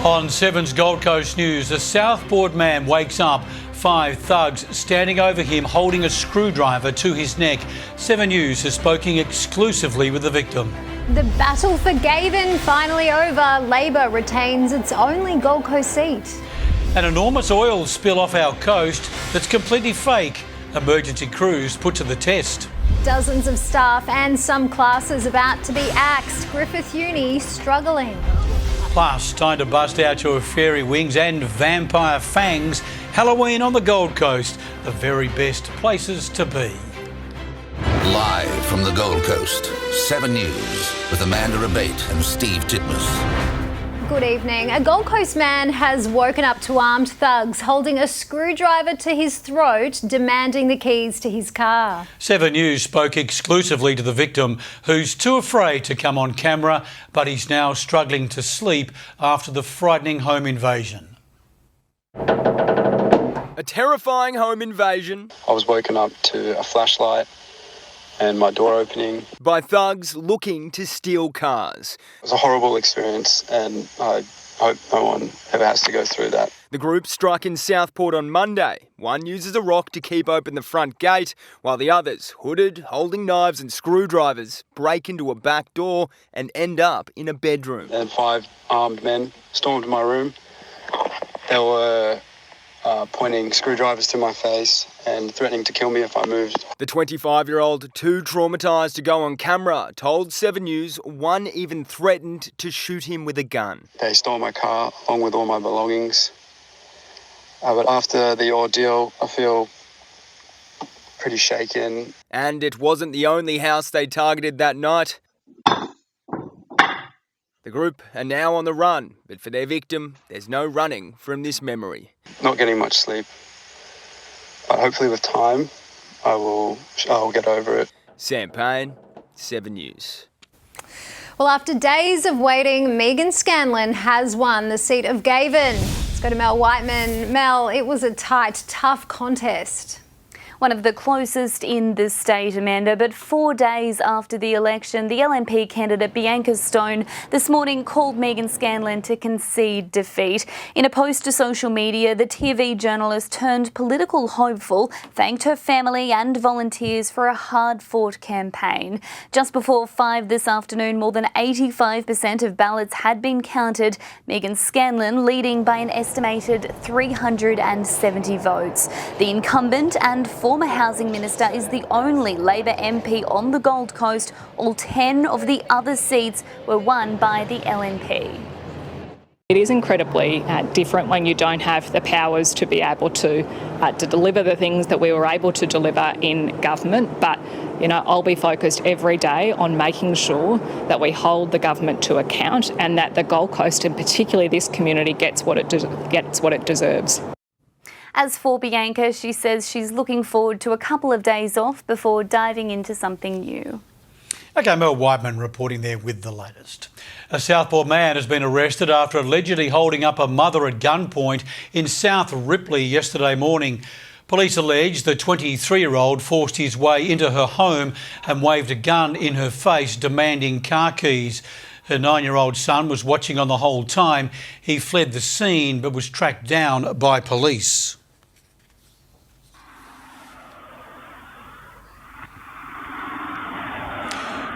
On 7's Gold Coast News, a Southport man wakes up, 5 thugs standing over him holding a screwdriver to his neck. 7 News is speaking exclusively with the victim. The battle for Gavin finally over. Labor retains its only Gold Coast seat. An enormous oil spill off our coast that's completely fake. Emergency crews put to the test. Dozens of staff and some classes about to be axed. Griffith Uni struggling. Plus, time to bust out your fairy wings and vampire fangs. Halloween on the Gold Coast, the very best places to be. Live from the Gold Coast, 7 News with Amanda Abate and Steve Titmus. Good evening. A Gold Coast man has woken up to armed thugs holding a screwdriver to his throat, demanding the keys to his car. 7 News spoke exclusively to the victim, who's too afraid to come on camera, but he's now struggling to sleep after the frightening home invasion. A terrifying home invasion. I was woken up to a flashlight and my door opening. By thugs looking to steal cars. It was a horrible experience and I hope no one ever has to go through that. The group struck in Southport on Monday. One uses a rock to keep open the front gate, while the others, hooded, holding knives and screwdrivers, break into a back door and end up in a bedroom. And 5 armed men stormed my room. They were pointing screwdrivers to my face and threatening to kill me if I moved. The 25-year-old, too traumatised to go on camera, told 7 News one even threatened to shoot him with a gun. They stole my car along with all my belongings. But after the ordeal, I feel pretty shaken. And it wasn't the only house they targeted that night. The group are now on the run, but for their victim, there's no running from this memory. Not getting much sleep, but hopefully with time, I'll get over it. Sam Payne, 7 News. Well, after days of waiting, Megan Scanlon has won the seat of Gavin. Let's go to Mel Whiteman. Mel, it was a tight, tough contest. One of the closest in the state, Amanda, but 4 days after the election, the LNP candidate Bianca Stone this morning called Megan Scanlon to concede defeat. In a post to social media, the TV journalist turned political hopeful thanked her family and volunteers for a hard-fought campaign. Just before 5 this afternoon, more than 85% of ballots had been counted, Megan Scanlon leading by an estimated 370 votes. The incumbent and former Housing Minister is the only Labor MP on the Gold Coast. All 10 of the other seats were won by the LNP. It is incredibly different when you don't have the powers to be able to deliver the things that we were able to deliver in government. But, I'll be focused every day on making sure that we hold the government to account and that the Gold Coast, and particularly this community, gets what it deserves. As for Bianca, she says she's looking forward to a couple of days off before diving into something new. OK, Mel Whiteman reporting there with the latest. A Southport man has been arrested after allegedly holding up a mother at gunpoint in South Ripley yesterday morning. Police allege the 23-year-old forced his way into her home and waved a gun in her face, demanding car keys. Her 9-year-old son was watching on the whole time. He fled the scene but was tracked down by police.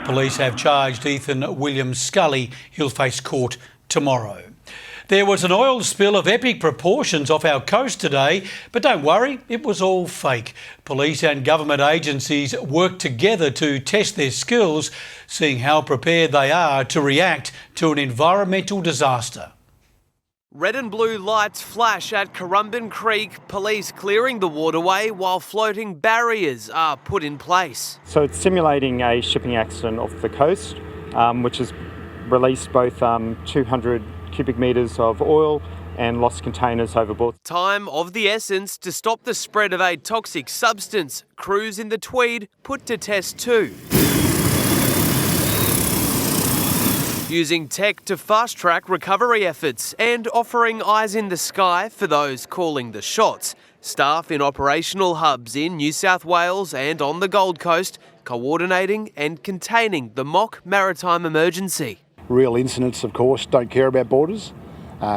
Police have charged Ethan Williams Scully. He'll face court tomorrow. There was an oil spill of epic proportions off our coast today, but don't worry, it was all fake. Police and government agencies worked together to test their skills, seeing how prepared they are to react to an environmental disaster. Red and blue lights flash at Currumbin Creek, police clearing the waterway while floating barriers are put in place. So it's simulating a shipping accident off the coast, which has released both 200 cubic metres of oil and lost containers overboard. Time of the essence to stop the spread of a toxic substance. Crews in the Tweed put to test too. Using tech to fast-track recovery efforts and offering eyes in the sky for those calling the shots. Staff in operational hubs in New South Wales and on the Gold Coast coordinating and containing the mock maritime emergency. Real incidents, of course, don't care about borders.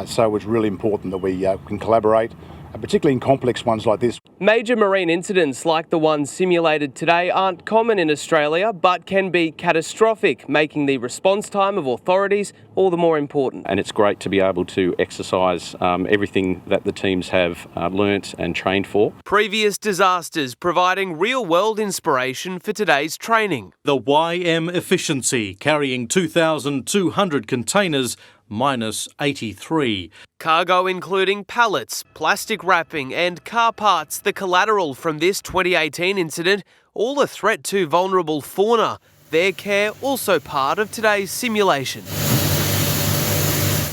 So it's really important that we can collaborate, particularly in complex ones like this. Major marine incidents like the one simulated today aren't common in Australia, but can be catastrophic, making the response time of authorities all the more important. And it's great to be able to exercise everything that the teams have learnt and trained for. Previous disasters providing real-world inspiration for today's training. The YM Efficiency, carrying 2,200 containers, minus 83. Cargo including pallets, plastic wrapping and car parts, the collateral from this 2018 incident, all a threat to vulnerable fauna. Their care also part of today's simulation.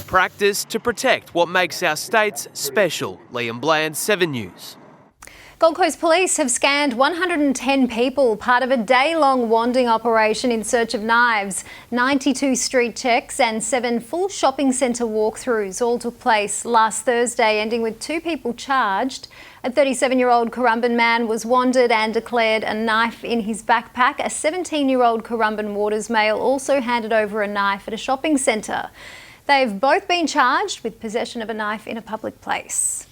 Practice to protect what makes our states special. Liam Bland, 7 News. Gold Coast Police have scanned 110 people, part of a day-long wanding operation in search of knives. 92 street checks and 7 full shopping centre walkthroughs all took place last Thursday, ending with 2 people charged. A 37-year-old Currumbin man was wandered and declared a knife in his backpack. A 17-year-old Currumbin Waters male also handed over a knife at a shopping centre. They've both been charged with possession of a knife in a public place.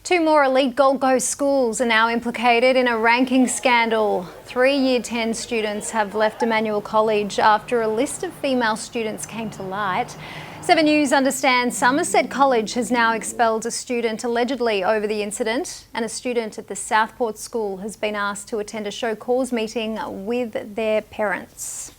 2 more elite Gold Coast schools are now implicated in a ranking scandal. 3 Year 10 students have left Emmanuel College after a list of female students came to light. 7 News understands Somerset College has now expelled a student allegedly over the incident, and a student at the Southport School has been asked to attend a show cause meeting with their parents.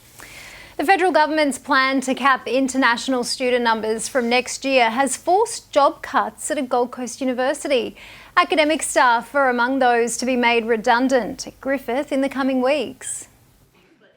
The federal government's plan to cap international student numbers from next year has forced job cuts at a Gold Coast university. Academic staff are among those to be made redundant at Griffith in the coming weeks.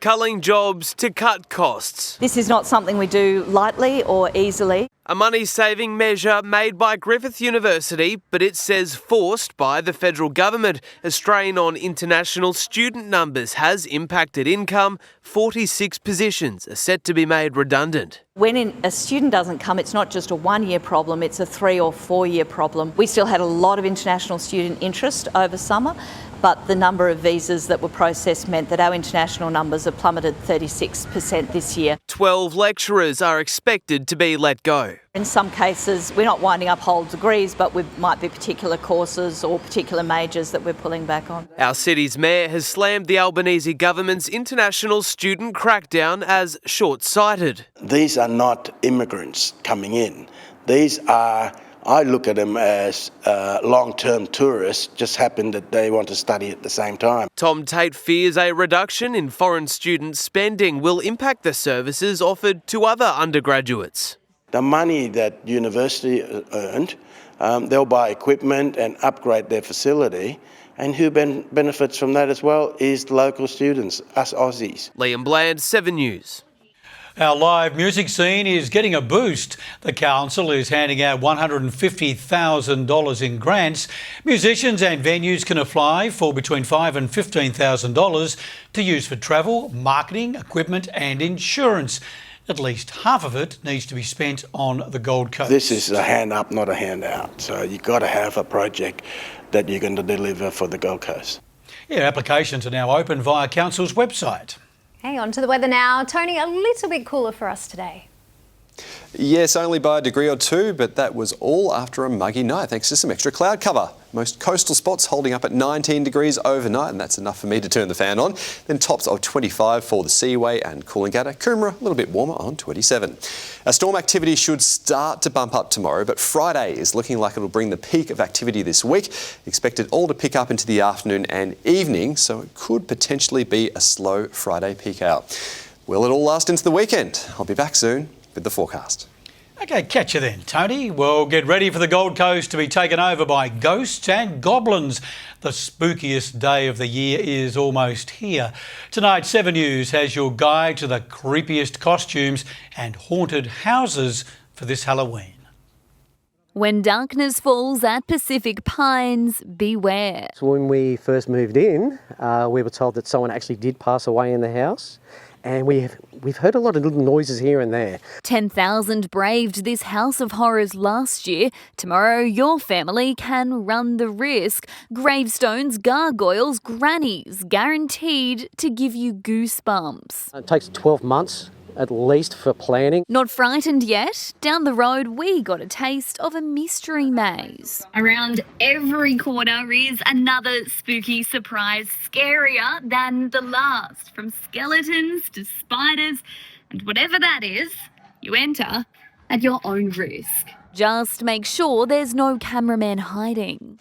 Culling jobs to cut costs. This is not something we do lightly or easily. A money-saving measure made by Griffith University, but it says forced by the federal government. A strain on international student numbers has impacted income. 46 positions are set to be made redundant. When a student doesn't come, it's not just a 1-year problem, it's a 3 or 4 year problem. We still had a lot of international student interest over summer, but the number of visas that were processed meant that our international numbers have plummeted 36% this year. 12 lecturers are expected to be let go. In some cases, we're not winding up whole degrees, but we might be particular courses or particular majors that we're pulling back on. Our city's mayor has slammed the Albanese government's international student crackdown as short-sighted. These are not immigrants coming in. These are, I look at them as long-term tourists, just happen that they want to study at the same time. Tom Tate fears a reduction in foreign student spending will impact the services offered to other undergraduates. The money that university earned, they'll buy equipment and upgrade their facility, and who benefits from that as well is the local students, us Aussies. Liam Bland, 7 News. Our live music scene is getting a boost. The council is handing out $150,000 in grants. Musicians and venues can apply for between $5,000 and $15,000 to use for travel, marketing, equipment and insurance. At least half of it needs to be spent on the Gold Coast. This is a hand up, not a handout. So you've got to have a project that you're going to deliver for the Gold Coast. Yeah, applications are now open via council's website. Hey, on to the weather now. Tony, a little bit cooler for us today. Yes, only by a degree or 2, but that was all after a muggy night, thanks to some extra cloud cover. Most coastal spots holding up at 19 degrees overnight, and that's enough for me to turn the fan on. Then tops of 25 for the Seaway and Coolangatta. Coomera, a little bit warmer on 27. Our storm activity should start to bump up tomorrow, but Friday is looking like it'll bring the peak of activity this week. Expected all to pick up into the afternoon and evening, so it could potentially be a slow Friday peak out. Will it all last into the weekend? I'll be back soon with the forecast. Okay, catch you then, Tony. Well, get ready for the Gold Coast to be taken over by ghosts and goblins. The spookiest day of the year is almost here. Tonight, 7 News has your guide to the creepiest costumes and haunted houses for this Halloween. When darkness falls at Pacific Pines, beware. So when we first moved in, we were told that someone actually did pass away in the house. And we've heard a lot of little noises here and there. 10,000 braved this house of horrors last year. Tomorrow, your family can run the risk. Gravestones, gargoyles, grannies, guaranteed to give you goosebumps. It takes 12 months at least for planning. Not frightened yet? Down the road, we got a taste of a mystery maze. Around every corner is another spooky surprise, scarier than the last. From skeletons to spiders, and whatever that is, you enter at your own risk. Just make sure there's no cameraman hiding.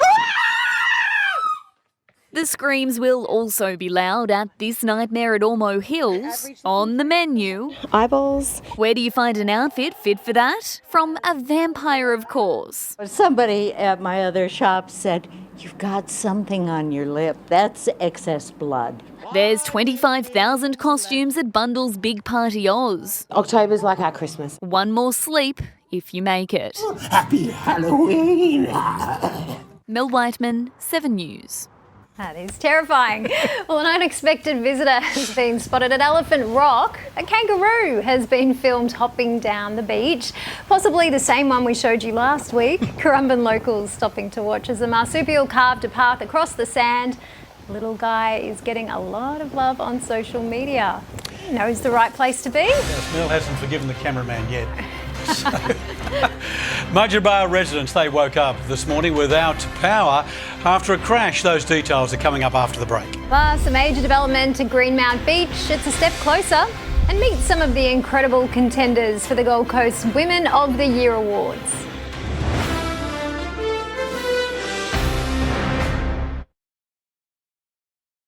The screams will also be loud at this nightmare at Ormo Hills. On the menu, eyeballs. Where do you find an outfit fit for that? From a vampire, of course. Somebody at my other shop said, "You've got something on your lip. That's excess blood." There's 25,000 costumes at Bundle's Big Party Oz. October's like our Christmas. One more sleep if you make it. Happy Halloween. Mel Whiteman, 7 News. That is terrifying. Well, an unexpected visitor has been spotted at Elephant Rock. A kangaroo has been filmed hopping down the beach, possibly the same one we showed you last week. Currumbin locals stopping to watch as the marsupial carved a path across the sand. Little guy is getting a lot of love on social media. He knows the right place to be. Yes, Mel hasn't forgiven the cameraman yet. Mudgeeraba residents, they woke up this morning without power after a crash. Those details are coming up after the break. Plus, a major development at Greenmount Beach. It's a step closer. And meet some of the incredible contenders for the Gold Coast Women of the Year Awards.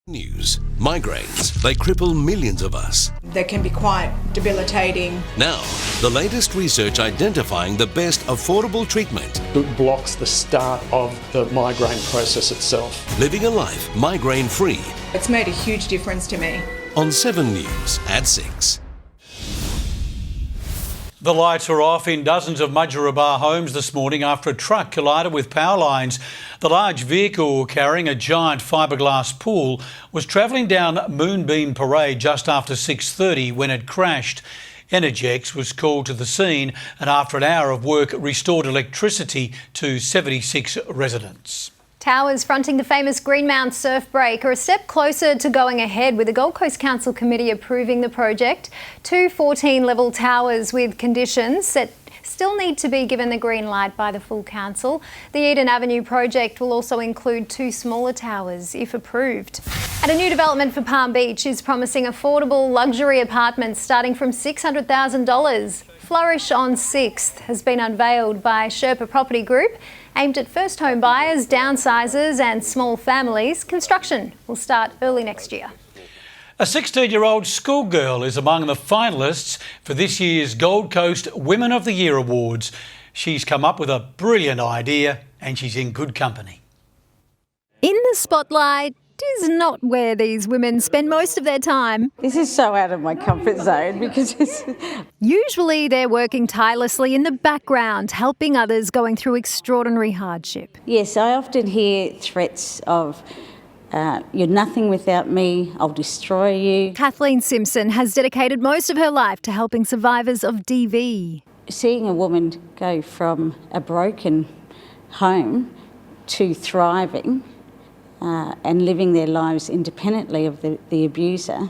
News. Migraines. They cripple millions of us. They can be quite debilitating. Now, the latest research identifying the best affordable treatment. It blocks the start of the migraine process itself. Living a life migraine-free. It's made a huge difference to me. On 7 News at 6. The lights are off in dozens of Mudgeeraba homes this morning after a truck collided with power lines. The large vehicle carrying a giant fiberglass pool was travelling down Moonbeam Parade just after 6:30 when it crashed. Energex was called to the scene and after an hour of work restored electricity to 76 residents. Towers fronting the famous Greenmount surf break are a step closer to going ahead with the Gold Coast Council Committee approving the project. 2 14-level towers with conditions that still need to be given the green light by the full council. The Eden Avenue project will also include 2 smaller towers if approved. And a new development for Palm Beach is promising affordable luxury apartments starting from $600,000. Flourish on 6th has been unveiled by Sherpa Property Group. Aimed at first home buyers, downsizers and small families, construction will start early next year. A 16-year-old schoolgirl is among the finalists for this year's Gold Coast Women of the Year Awards. She's come up with a brilliant idea and she's in good company. In the spotlight is not where these women spend most of their time. This is so out of my comfort zone because Usually they're working tirelessly in the background, helping others going through extraordinary hardship. Yes, I often hear threats of you're nothing without me, I'll destroy you. Kathleen Simpson has dedicated most of her life to helping survivors of DV. Seeing a woman go from a broken home to thriving and living their lives independently of the abuser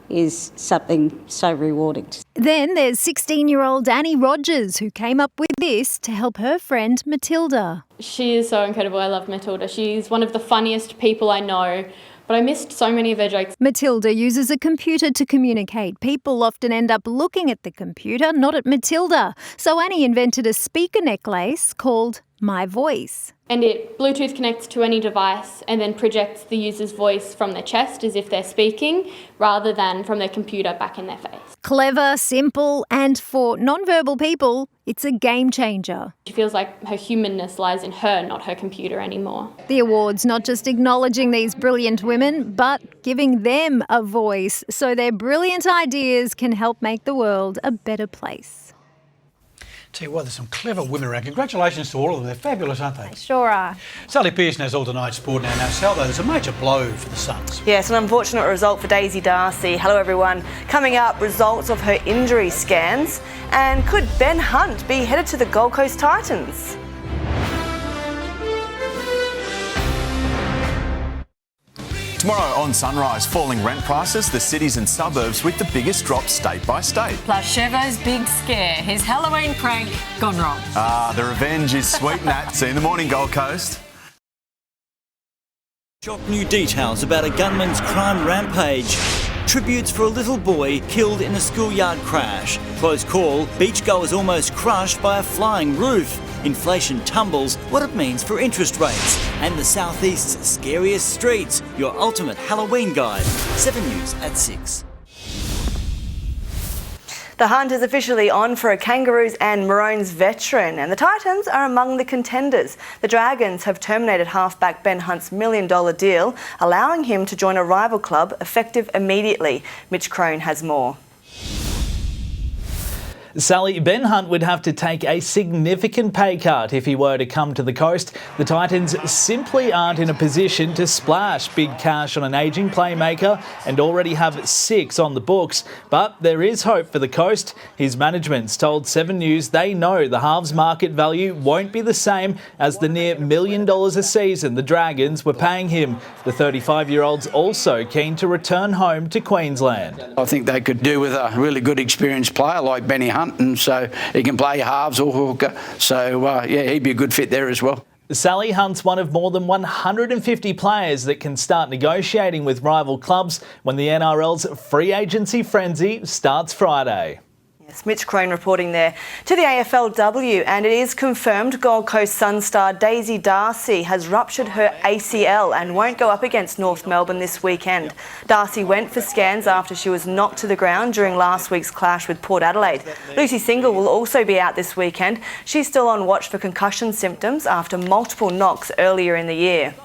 is something so rewarding. Then there's 16-year-old Annie Rogers, who came up with this to help her friend Matilda. She is so incredible. I love Matilda. She's one of the funniest people I know, but I missed so many of her jokes. Matilda uses a computer to communicate. People often end up looking at the computer, not at Matilda. So Annie invented a speaker necklace called My Voice. And it Bluetooth connects to any device and then projects the user's voice from their chest as if they're speaking, rather than from their computer back in their face. Clever, simple, and for non-verbal people, it's a game changer. She feels like her humanness lies in her, not her computer anymore. The award's not just acknowledging these brilliant women, but giving them a voice so their brilliant ideas can help make the world a better place. Tell you what, there's some clever women around. Congratulations to all of them. They're fabulous, aren't they? They sure are. Sally Pearson has all tonight's sport now. Now, Sal, though, there's a major blow for the Suns. Yes, an unfortunate result for Daisy Darcy. Hello, everyone. Coming up, results of her injury scans. And could Ben Hunt be headed to the Gold Coast Titans? Tomorrow on Sunrise, falling rent prices, the cities and suburbs with the biggest drops state by state. Plus Chevo's big scare, his Halloween prank gone wrong. The revenge is sweet, Nat. See you in the morning, Gold Coast. Shock new details about a gunman's crime rampage. Tributes for a little boy killed in a schoolyard crash. Close call, beachgoers almost crushed by a flying roof. Inflation tumbles, what it means for interest rates. And the southeast's scariest streets, your ultimate Halloween guide. 7 News at 6. The hunt is officially on for a Kangaroos and Maroons veteran, and the Titans are among the contenders. The Dragons have terminated halfback Ben Hunt's $1 million deal, allowing him to join a rival club effective immediately. Mitch Crone has more. Sally, Ben Hunt would have to take a significant pay cut if he were to come to the coast. The Titans simply aren't in a position to splash big cash on an ageing playmaker and already have 6 on the books. But there is hope for the coast. His management's told 7 News they know the halves market value won't be the same as the near $1 million a season the Dragons were paying him. The 35-year-old's also keen to return home to Queensland. I think they could do with a really good experienced player like Benny Hunt, and so he can play halves or hooker. So, he'd be a good fit there as well. Sally Hunt's one of more than 150 players that can start negotiating with rival clubs when the NRL's free agency frenzy starts Friday. Yes, Mitch Crone reporting there to the AFLW, and it is confirmed Gold Coast Sun star Daisy Darcy has ruptured her ACL and won't go up against North Melbourne this weekend. Darcy went for scans after she was knocked to the ground during last week's clash with Port Adelaide. Lucy Single will also be out this weekend. She's still on watch for concussion symptoms after multiple knocks earlier in the year.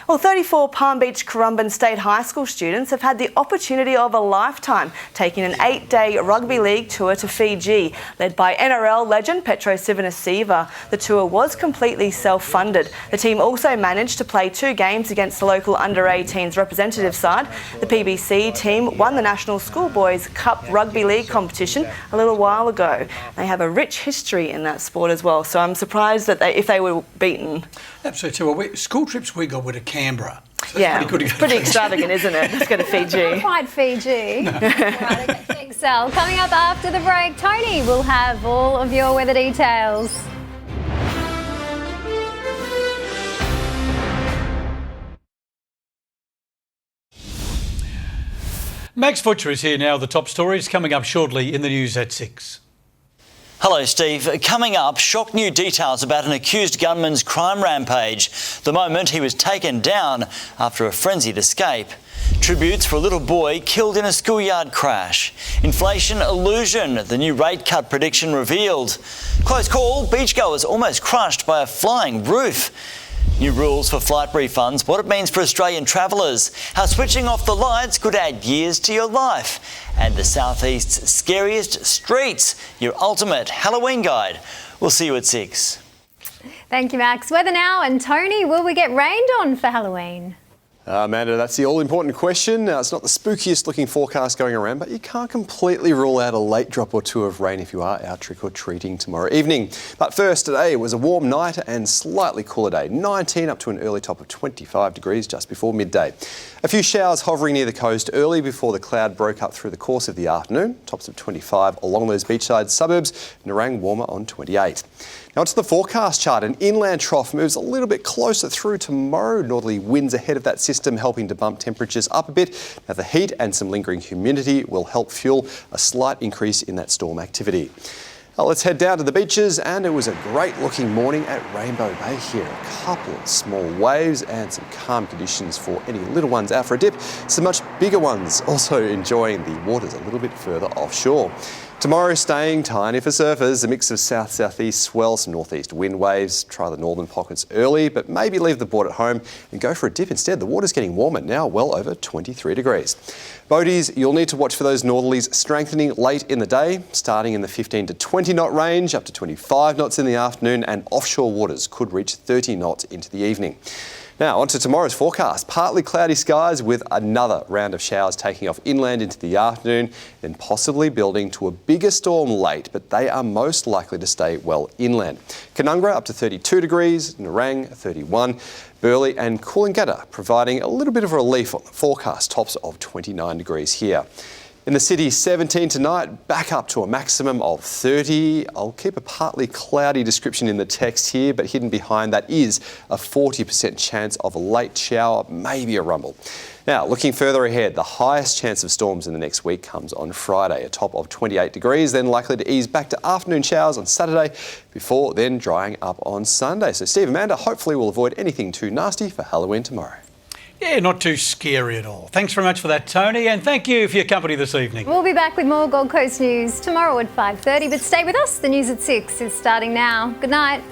Well, 34 Palm Beach Currumbin State High School students have had the opportunity of a lifetime, taking an 8-day rugby league tour to Fiji, led by NRL legend Petro Sivanasiva. The tour was completely self-funded. The team also managed to play 2 games against the local under-18s representative side. The PBC team won the National Schoolboys Cup Rugby League competition a little while ago. They have a rich history in that sport as well, so I'm surprised that if they were beaten. Absolutely. Well, school trips we got were to Canberra. So yeah, it's pretty extravagant, isn't it? Let's go to Fiji. Not quite Fiji. No. Right, okay, thanks, Sal. Coming up after the break, Tony will have all of your weather details. Max Butcher is here now. The top stories coming up shortly in the news at 6. Hello, Steve. Coming up, shock new details about an accused gunman's crime rampage. The moment he was taken down after a frenzied escape. Tributes for a little boy killed in a schoolyard crash. Inflation illusion, the new rate cut prediction revealed. Close call, beachgoers almost crushed by a flying roof. New rules for flight refunds, what it means for Australian travellers, how switching off the lights could add years to your life, and the southeast's scariest streets, your ultimate Halloween guide. We'll see you at 6. Thank you, Max. Weather now, and Tony, will we get rained on for Halloween? Amanda, that's the all-important question. Now, it's not the spookiest looking forecast going around, but you can't completely rule out a late drop or 2 of rain if you are out trick-or-treating tomorrow evening. But first, today was a warm night and slightly cooler day. 19 up to an early top of 25 degrees just before midday. A few showers hovering near the coast early before the cloud broke up through the course of the afternoon. Tops of 25 along those beachside suburbs. Narang warmer on 28. Now onto the forecast chart. An inland trough moves a little bit closer through tomorrow. Northerly winds ahead of that system helping to bump temperatures up a bit. Now the heat and some lingering humidity will help fuel a slight increase in that storm activity. Now let's head down to the beaches, and it was a great looking morning at Rainbow Bay here. A couple of small waves and some calm conditions for any little ones out for a dip. Some much bigger ones also enjoying the waters a little bit further offshore. Tomorrow staying tiny for surfers, a mix of south-southeast swell, some northeast wind waves. Try the northern pockets early, but maybe leave the board at home and go for a dip instead. The water's getting warmer now, well over 23 degrees. Boaties, you'll need to watch for those northerlies strengthening late in the day, starting in the 15 to 20 knot range, up to 25 knots in the afternoon, and offshore waters could reach 30 knots into the evening. Now, on to tomorrow's forecast. Partly cloudy skies with another round of showers taking off inland into the afternoon, then possibly building to a bigger storm late, but they are most likely to stay well inland. Canungra up to 32 degrees, Nerang 31, Burleigh and Coolangatta providing a little bit of relief on the forecast, tops of 29 degrees here. In the city, 17 tonight, back up to a maximum of 30. I'll keep a partly cloudy description in the text here, but hidden behind that is a 40% chance of a late shower, maybe a rumble. Now, looking further ahead, the highest chance of storms in the next week comes on Friday, a top of 28 degrees, then likely to ease back to afternoon showers on Saturday, before then drying up on Sunday. So Steve, Amanda, hopefully we'll avoid anything too nasty for Halloween tomorrow. Yeah, not too scary at all. Thanks very much for that, Tony, and thank you for your company this evening. We'll be back with more Gold Coast news tomorrow at 5:30, but stay with us. The news at 6 is starting now. Good night.